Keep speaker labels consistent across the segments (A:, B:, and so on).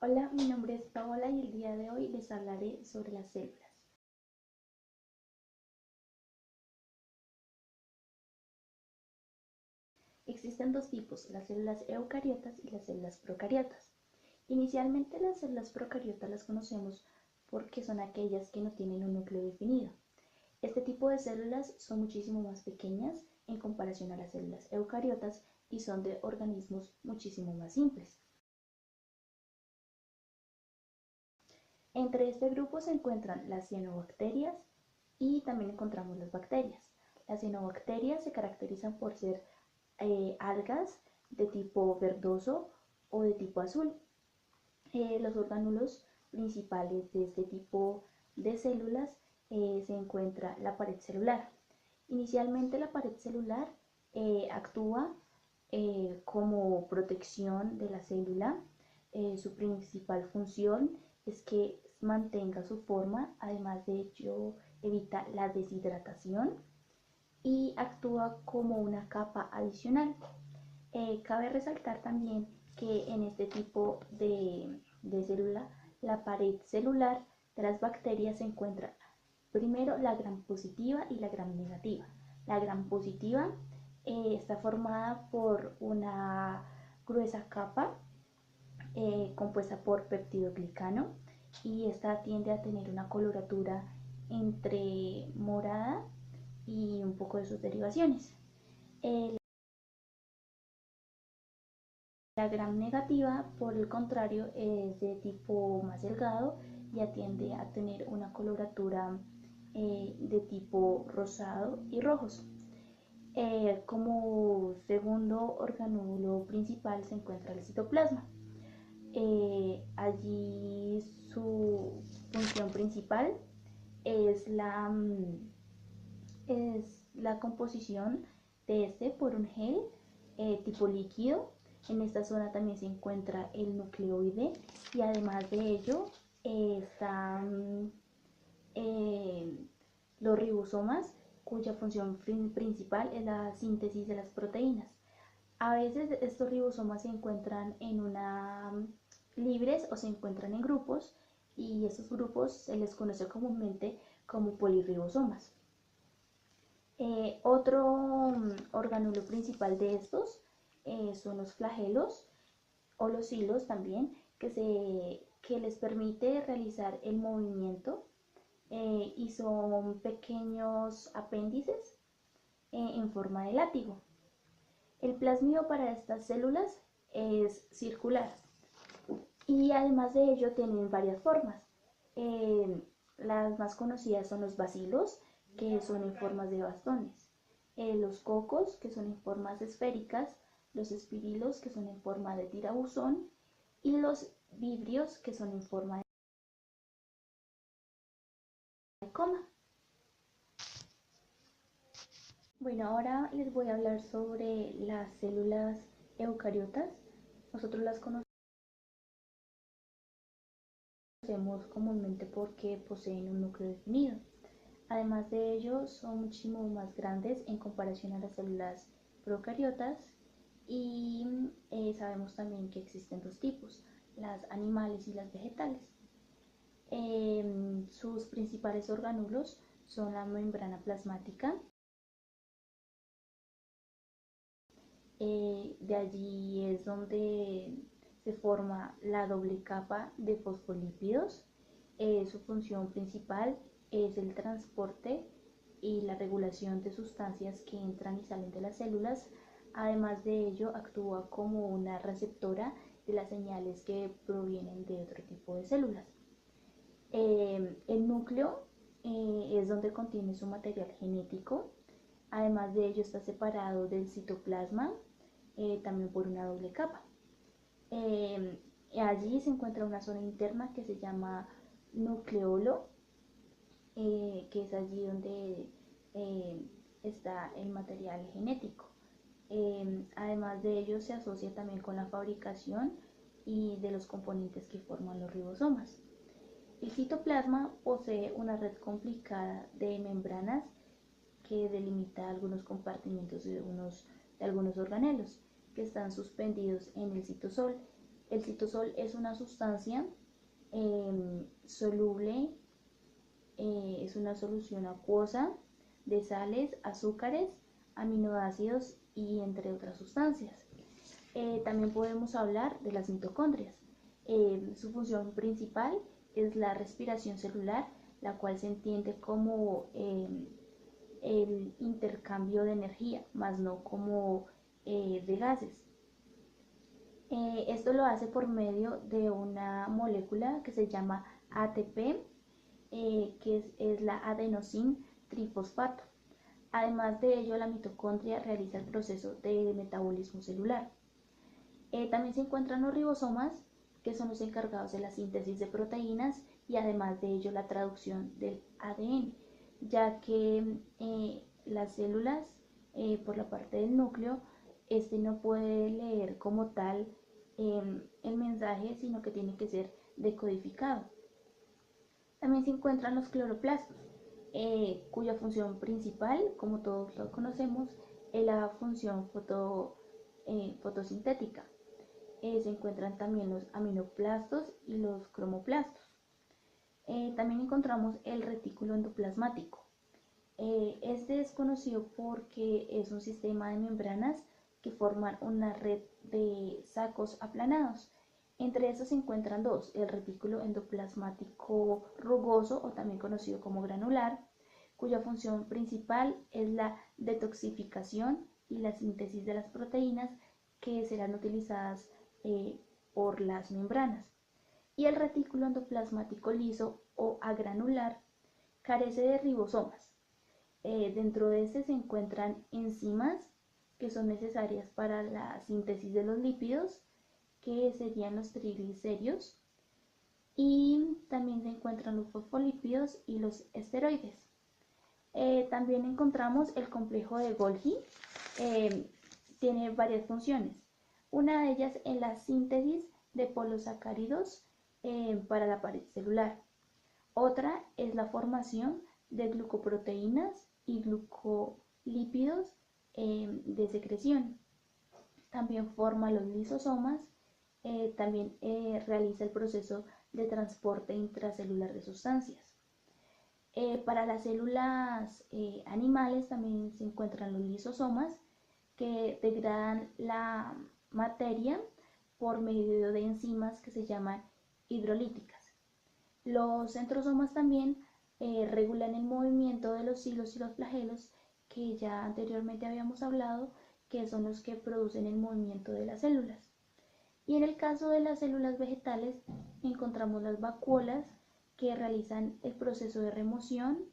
A: Hola, mi nombre es Paola y el día de hoy les hablaré sobre las células. Existen dos tipos, las células eucariotas y las células procariotas. Inicialmente las células procariotas las conocemos porque son aquellas que no tienen un núcleo definido. Este tipo de células son muchísimo más pequeñas en comparación a las células eucariotas y son de organismos muchísimo más simples. Entre este grupo se encuentran las cianobacterias y también encontramos las bacterias. Las cianobacterias se caracterizan por ser algas de tipo verdoso o de tipo azul. Los orgánulos principales de este tipo de células se encuentra la pared celular. Inicialmente la pared celular actúa como protección de la célula. Su principal función es que mantenga su forma, además de ello evita la deshidratación y actúa como una capa adicional. Cabe resaltar también que en este tipo de célula, la pared celular de las bacterias se encuentra primero la gram positiva y la gram negativa. La gram positiva está formada por una gruesa capa compuesta por peptidoglicano y esta tiende a tener una coloratura entre morada y un poco de sus derivaciones. La gram negativa, por el contrario, es de tipo más delgado y tiende a tener una coloratura de tipo rosado y rojos. Como segundo organulo principal se encuentra el citoplasma. Allí su función principal es la composición de este por un gel tipo líquido. En esta zona también se encuentra el nucleoide y además de ello están los ribosomas, cuya función principal es la síntesis de las proteínas. A veces estos ribosomas se encuentran en una libres o se encuentran en grupos y estos grupos se les conoce comúnmente como polirribosomas. Otro organulo principal de estos son los flagelos o los hilos también, que les permite realizar el movimiento y son pequeños apéndices en forma de látigo. El plasmido para estas células es circular y además de ello tienen varias formas. Las más conocidas son los bacilos, que son en formas de bastones, los cocos, que son en formas esféricas, los espirilos, que son en forma de tirabuzón, y los vibrios, que son en forma de coma. Bueno, ahora les voy a hablar sobre las células eucariotas. Nosotros las conocemos comúnmente porque poseen un núcleo definido. Además de ello, son muchísimo más grandes en comparación a las células procariotas y sabemos también que existen dos tipos, las animales y las vegetales. Sus principales orgánulos son la membrana plasmática, de allí es donde se forma la doble capa de fosfolípidos. Su función principal es el transporte y la regulación de sustancias que entran y salen de las células. Además de ello, actúa como una receptora de las señales que provienen de otro tipo de células. El núcleo es donde contiene su material genético. Además de ello, está separado del citoplasma también por una doble capa. Allí se encuentra una zona interna que se llama nucleolo, que es allí donde eh, está el material genético. Además de ello, se asocia también con la fabricación y de los componentes que forman los ribosomas. El citoplasma posee una red complicada de membranas que delimita algunos compartimentos de algunos organelos que están suspendidos en el citosol. El citosol es una sustancia soluble, es una solución acuosa de sales, azúcares, aminoácidos y entre otras sustancias. También podemos hablar de las mitocondrias. Su función principal es la respiración celular, la cual se entiende como el intercambio de energía, más no como de gases. Esto lo hace por medio de una molécula que se llama ATP, que es la adenosín trifosfato. Además de ello, la mitocondria realiza el proceso de metabolismo celular. También se encuentran los ribosomas, que son los encargados de la síntesis de proteínas y además de ello la traducción del ADN, ya que las células, por la parte del núcleo, no puede leer como tal el mensaje, sino que tiene que ser decodificado. También se encuentran los cloroplastos, cuya función principal, como todos lo conocemos, es la función fotosintética. Se encuentran también los aminoplastos y los cromoplastos. También encontramos el retículo endoplasmático. Este es conocido porque es un sistema de membranas que forman una red de sacos aplanados. Entre estos se encuentran dos: el retículo endoplasmático rugoso, o también conocido como granular, cuya función principal es la detoxificación y la síntesis de las proteínas que serán utilizadas por las membranas. Y el retículo endoplasmático liso o agranular carece de ribosomas. Dentro de este se encuentran enzimas que son necesarias para la síntesis de los lípidos, que serían los triglicéridos, y también se encuentran los fosfolípidos y los esteroides. También encontramos el complejo de Golgi. Tiene varias funciones. Una de ellas es la síntesis de polisacáridos para la pared celular. Otra es la formación de glucoproteínas y glucolípidos de secreción. También forma los lisosomas. También realiza el proceso de transporte intracelular de sustancias. Para las células animales también se encuentran los lisosomas, que degradan la materia por medio de enzimas que se llaman hidrolíticas. Los centrosomas también regulan el movimiento de los hilos y los flagelos, que ya anteriormente habíamos hablado, que son los que producen el movimiento de las células. Y en el caso de las células vegetales encontramos las vacuolas, que realizan el proceso de remoción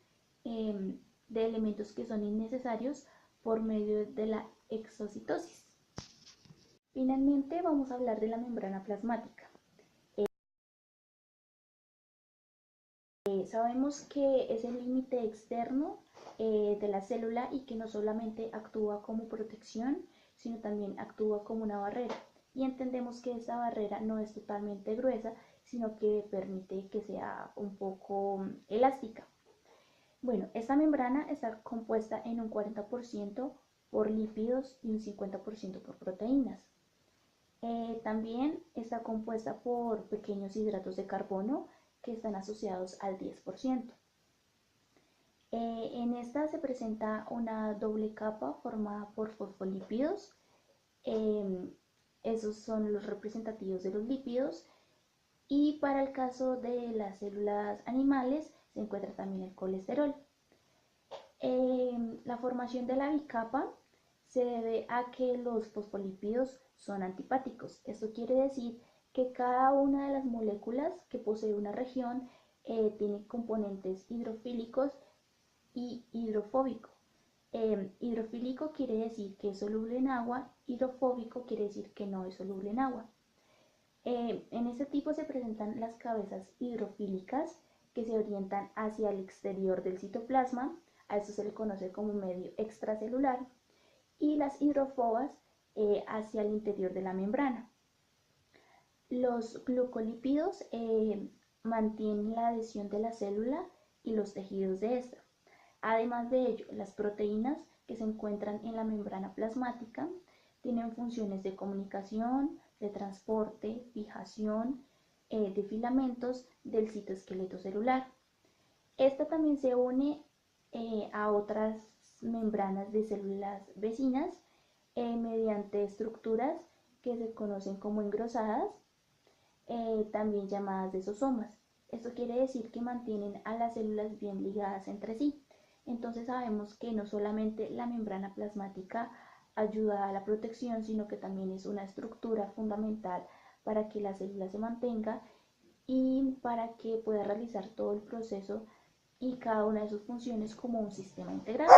A: de elementos que son innecesarios por medio de la exocitosis. Finalmente vamos a hablar de la membrana plasmática. Sabemos que es el límite externo de la célula y que no solamente actúa como protección, sino también actúa como una barrera. Y entendemos que esta barrera no es totalmente gruesa, sino que permite que sea un poco elástica. Bueno, esta membrana está compuesta en un 40% por lípidos y un 50% por proteínas. También está compuesta por pequeños hidratos de carbono, que están asociados al 10%. En esta se presenta una doble capa formada por fosfolípidos. Esos son los representativos de los lípidos. Y para el caso de las células animales se encuentra también el colesterol. La formación de la bicapa se debe a que los fosfolípidos son antipáticos. Esto quiere decir que cada una de las moléculas que posee una región tiene componentes hidrofílicos y hidrofóbico. Hidrofílico quiere decir que es soluble en agua, hidrofóbico quiere decir que no es soluble en agua. En este tipo se presentan las cabezas hidrofílicas, que se orientan hacia el exterior del citoplasma, a esto se le conoce como medio extracelular, y las hidrófobas hacia el interior de la membrana. Los glucolípidos mantienen la adhesión de la célula y los tejidos de esta. Además de ello, las proteínas que se encuentran en la membrana plasmática tienen funciones de comunicación, de transporte, fijación de filamentos del citoesqueleto celular. Esta también se une a otras membranas de células vecinas mediante estructuras que se conocen como engrosadas, también llamadas desosomas. Esto quiere decir que mantienen a las células bien ligadas entre sí. Entonces sabemos que no solamente la membrana plasmática ayuda a la protección, sino que también es una estructura fundamental para que la célula se mantenga y para que pueda realizar todo el proceso y cada una de sus funciones como un sistema integrado.